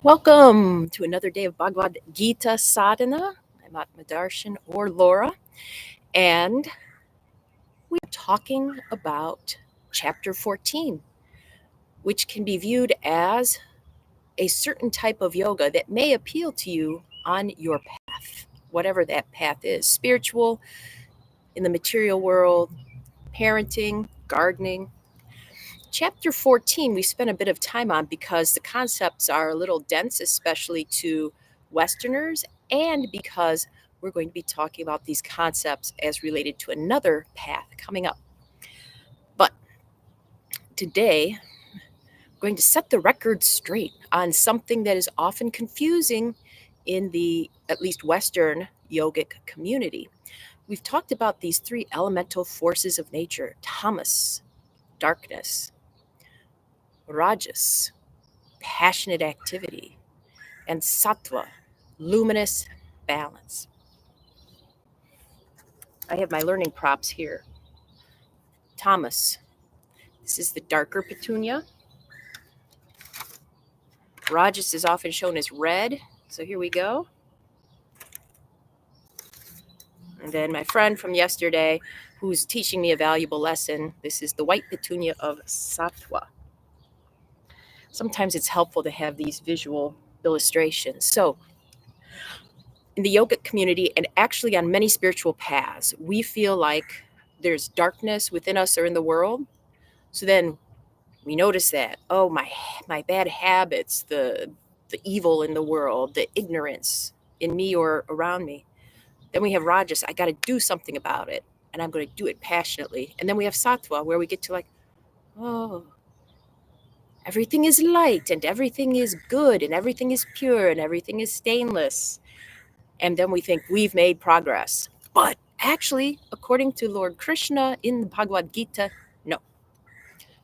Welcome to another day of Bhagavad Gita Sadhana. I'm Atmadarshan or Laura, and we're talking about chapter 14, which can be viewed as a certain type of yoga that may appeal to you on your path, whatever that path is, spiritual, in the material world, parenting, gardening. Chapter 14, we spent a bit of time on because the concepts are a little dense, especially to Westerners, and because we're going to be talking about these concepts as related to another path coming up. But today, I'm going to set the record straight on something that is often confusing in the, at least Western yogic community. We've talked about these three elemental forces of nature: Tamas, darkness; Rajas, passionate activity; and Sattva, luminous balance. I have my learning props here. Tamas, this is the darker petunia. Rajas is often shown as red, so here we go. And then my friend from yesterday, who's teaching me a valuable lesson, this is the white petunia of Sattva. Sometimes it's helpful to have these visual illustrations. So in the yogic community, and actually on many spiritual paths, we feel like there's darkness within us or in the world. So then we notice that, oh, my bad habits, the evil in the world, the ignorance in me or around me. Then we have Rajas, I got to do something about it, and I'm going to do it passionately. And then we have Sattva, where we get to like, oh, everything is light, and everything is good, and everything is pure, and everything is stainless. And then we think we've made progress. But actually, according to Lord Krishna in the Bhagavad Gita,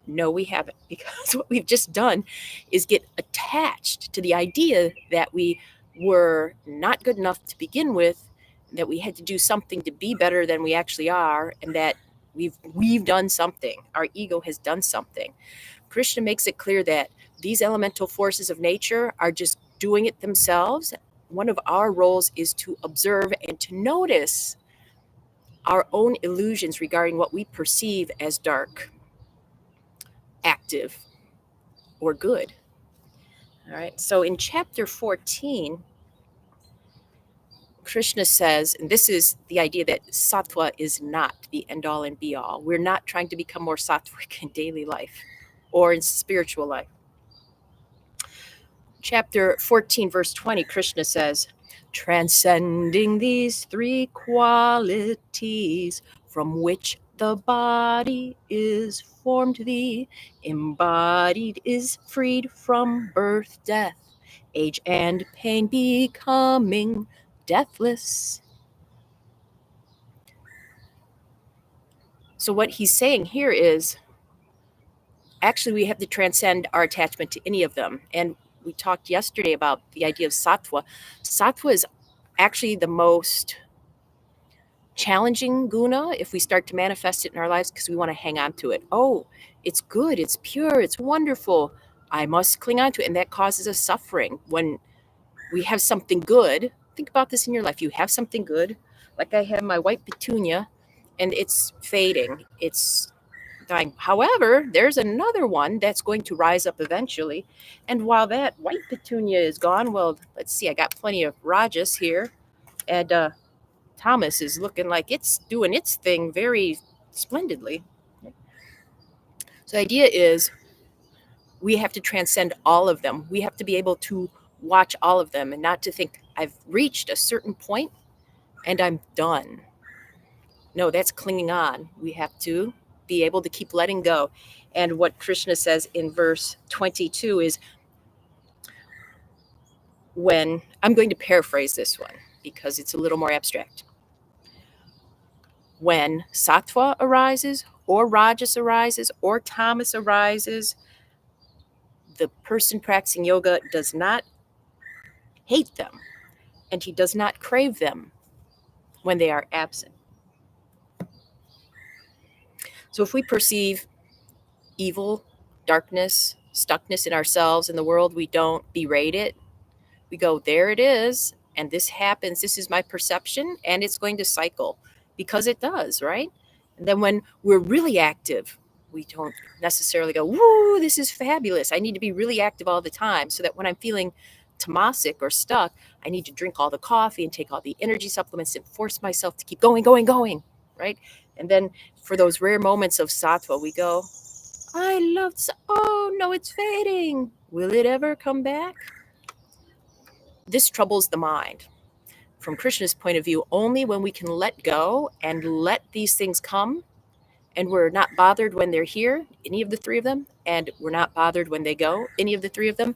no, we haven't, because what we've just done is get attached to the idea that we were not good enough to begin with, that we had to do something to be better than we actually are, and that we've done something. Our ego has done something. Krishna makes it clear that these elemental forces of nature are just doing it themselves. One of our roles is to observe and to notice our own illusions regarding what we perceive as dark, active, or good. All right. So in chapter 14, Krishna says, and this is the idea that sattva is not the end all and be all. We're not trying to become more sattvic in daily life or in spiritual life. Chapter 14, verse 20, Krishna says, transcending these three qualities from which the body is formed, the embodied is freed from birth, death, age, and pain, becoming deathless. So what he's saying here is, actually, we have to transcend our attachment to any of them. And we talked yesterday about the idea of sattva. Sattva is actually the most challenging guna if we start to manifest it in our lives, because we want to hang on to it. Oh, it's good, it's pure, it's wonderful, I must cling on to it. And that causes us suffering. When we have something good, think about this in your life. You have something good, like I have my white petunia, and it's fading, it's dying. However, there's another one that's going to rise up eventually. And while that white petunia is gone, well, let's see, I got plenty of rajas here, and Tamas is looking like it's doing its thing very splendidly. So the idea is we have to transcend all of them. We have to be able to watch all of them and not to think I've reached a certain point and I'm done. No, that's clinging on. We have to be able to keep letting go. And what Krishna says in verse 22 is, when, I'm going to paraphrase this one because it's a little more abstract. When sattva arises, or rajas arises, or tamas arises, the person practicing yoga does not hate them, and he does not crave them when they are absent. So if we perceive evil, darkness, stuckness in ourselves, in the world, we don't berate it. We go, there it is, and this happens. This is my perception, and it's going to cycle because it does, right? And then when we're really active, we don't necessarily go, woo, this is fabulous. I need to be really active all the time so that when I'm feeling tamasic or stuck, I need to drink all the coffee and take all the energy supplements and force myself to keep going, going, going, right? And then for those rare moments of sattva, we go, I love, oh no, it's fading. Will it ever come back? This troubles the mind. From Krishna's point of view, only when we can let go and let these things come, and we're not bothered when they're here, any of the three of them, and we're not bothered when they go, any of the three of them,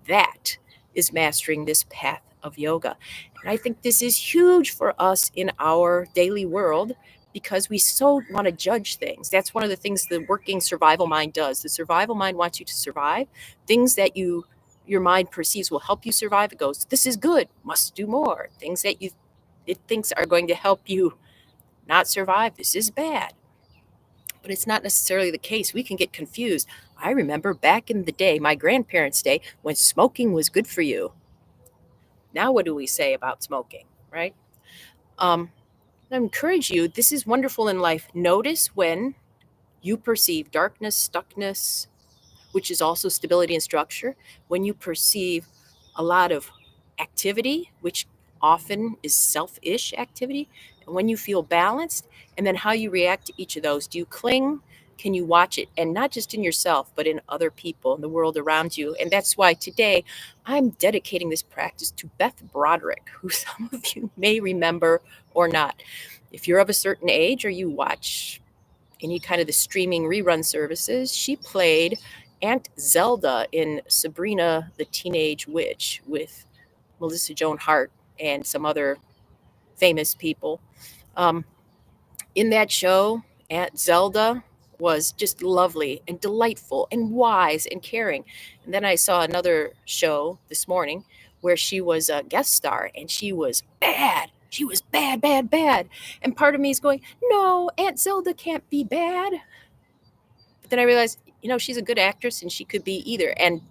that is mastering this path of yoga. And I think this is huge for us in our daily world because we so want to judge things. That's one of the things the working survival mind does. The survival mind wants you to survive. Things that your mind perceives will help you survive, it goes, this is good, must do more. Things that it thinks are going to help you not survive, this is bad. But it's not necessarily the case. We can get confused. I remember back in the day, my grandparents' day, when smoking was good for you. Now, what do we say about smoking, right? I encourage you, this is wonderful in life. Notice when you perceive darkness, stuckness, which is also stability and structure, when you perceive a lot of activity, which often is selfish activity, and when you feel balanced, and then how you react to each of those. Do you cling? Can you watch it? And not just in yourself, but in other people, in the world around you. And that's why today I'm dedicating this practice to Beth Broderick, who some of you may remember or not. If you're of a certain age or you watch any kind of the streaming rerun services, she played Aunt Zelda in Sabrina the Teenage Witch with Melissa Joan Hart and some other famous people. Um, in that show, Aunt Zelda was just lovely and delightful and wise and caring. And then I saw another show this morning where she was a guest star and she was bad. She was bad, bad, bad. And part of me is going, no, Aunt Zelda can't be bad. But then I realized, she's a good actress and she could be either. And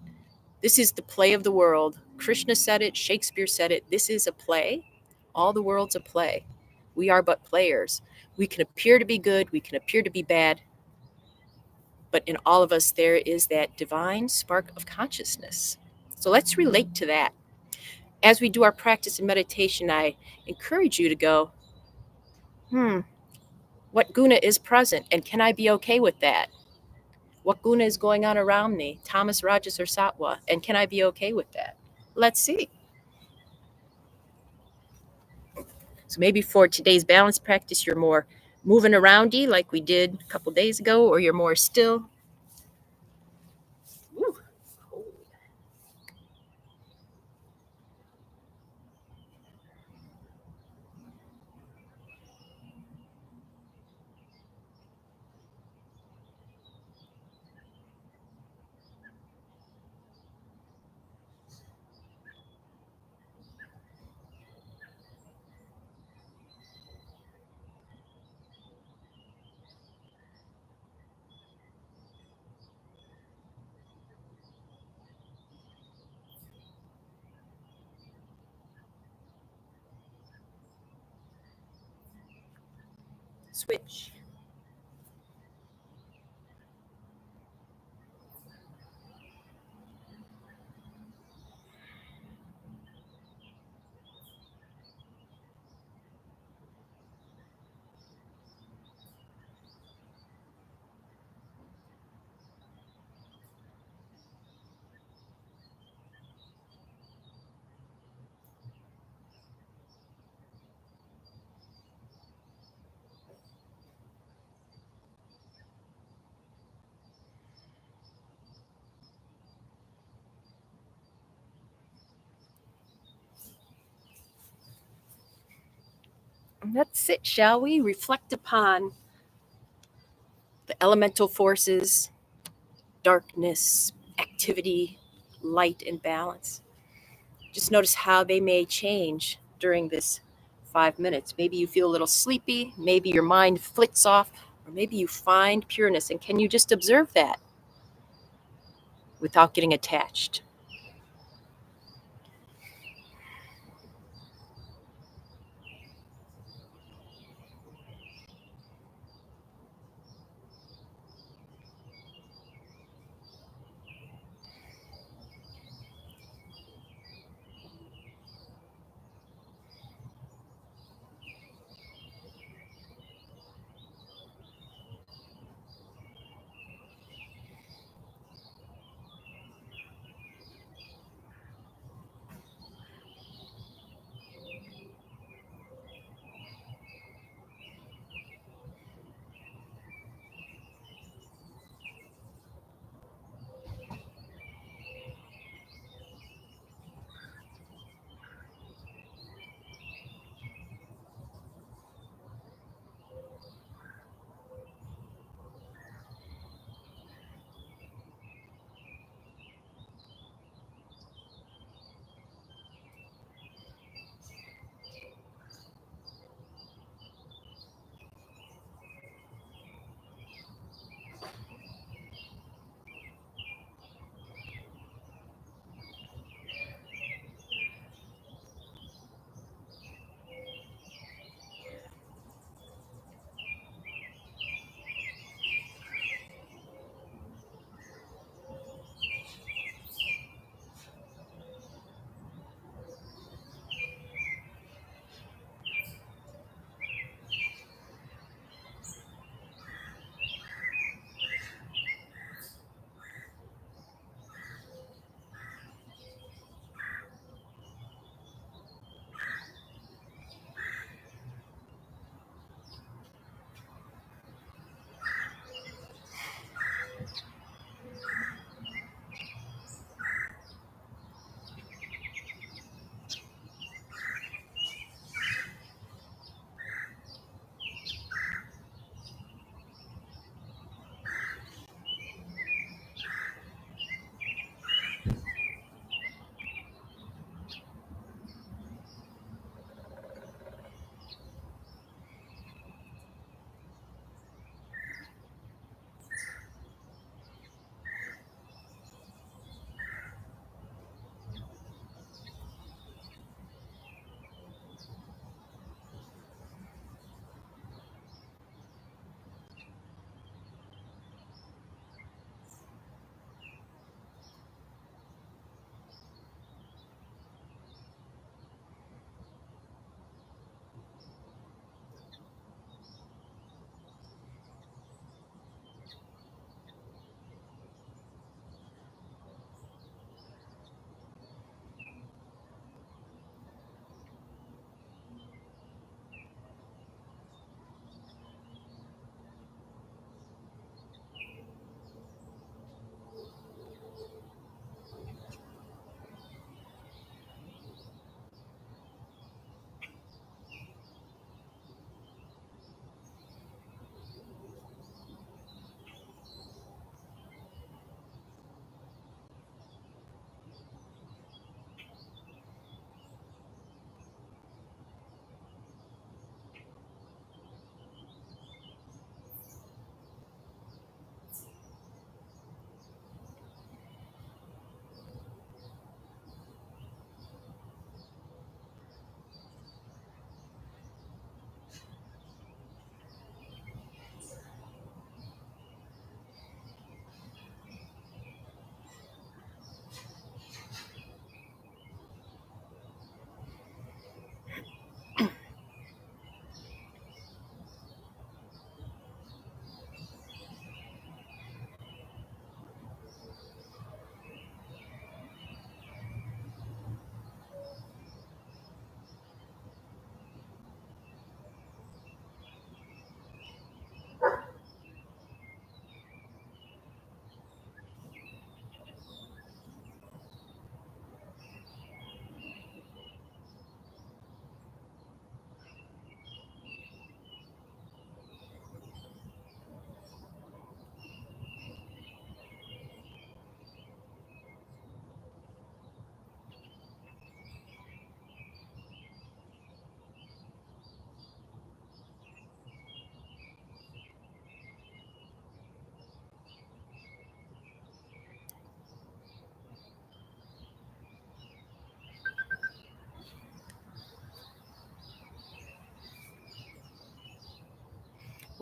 this is the play of the world. Krishna said it, Shakespeare said it. This is a play. All the world's a play. We are but players. We can appear to be good, we can appear to be bad, but in all of us there is that divine spark of consciousness. So let's relate to that. As we do our practice in meditation, I encourage you to go, what guna is present, and can I be okay with that? What guna is going on around me, Tamas, Rajas, or Sattva, and can I be okay with that? Let's see. So maybe for today's balance practice, you're more moving aroundy like we did a couple days ago, or you're more still. Woo. Switch. That's it, shall we? Reflect upon the elemental forces, darkness, activity, light, and balance. Just notice how they may change during this 5 minutes. Maybe you feel a little sleepy, maybe your mind flits off, or maybe you find pureness. And can you just observe that without getting attached?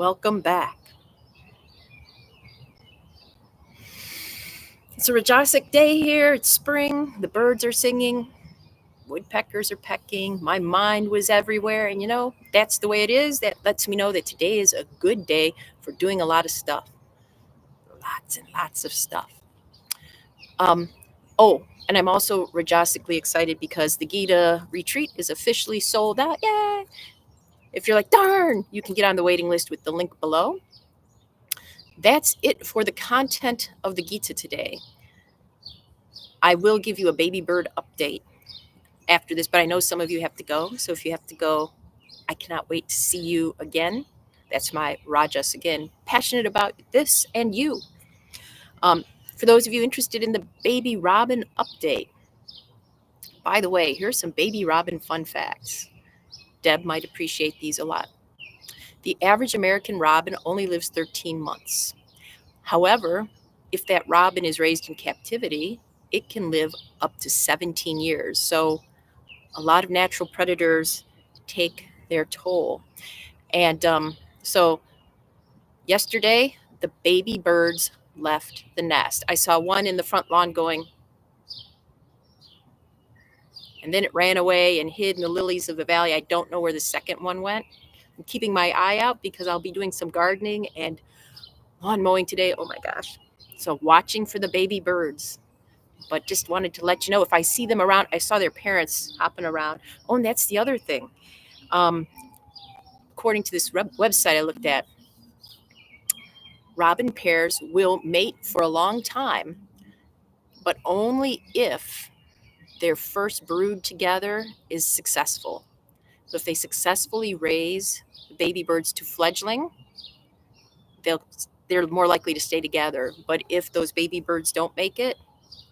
Welcome back. It's a Rajasic day here. It's spring. The birds are singing. Woodpeckers are pecking. My mind was everywhere. And that's the way it is. That lets me know that today is a good day for doing a lot of stuff. Lots and lots of stuff. And I'm also Rajasically excited because the Gita retreat is officially sold out. Yay! If you're like, darn, you can get on the waiting list with the link below. That's it for the content of the Gita today. I will give you a baby bird update after this, but I know some of you have to go. So if you have to go, I cannot wait to see you again. That's my Rajas again, passionate about this and you. For those of you interested in the baby robin update, by the way, here's some baby robin fun facts. Deb might appreciate these a lot. The average American robin only lives 13 months. However, if that robin is raised in captivity, it can live up to 17 years. So a lot of natural predators take their toll. And so yesterday, the baby birds left the nest. I saw one in the front lawn going, and then it ran away and hid in the lilies of the valley. I don't know where the second one went. I'm keeping my eye out because I'll be doing some gardening and lawn mowing today. Oh my gosh. So watching for the baby birds. But just wanted to let you know if I see them around. I saw their parents hopping around. Oh, and that's the other thing. According to this website I looked at, robin pairs will mate for a long time, but only if their first brood together is successful. So if they successfully raise baby birds to fledgling, they're more likely to stay together. But if those baby birds don't make it,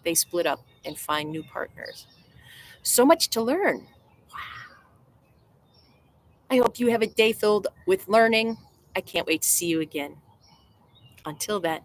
they split up and find new partners. So much to learn. Wow. I hope you have a day filled with learning. I can't wait to see you again. Until then.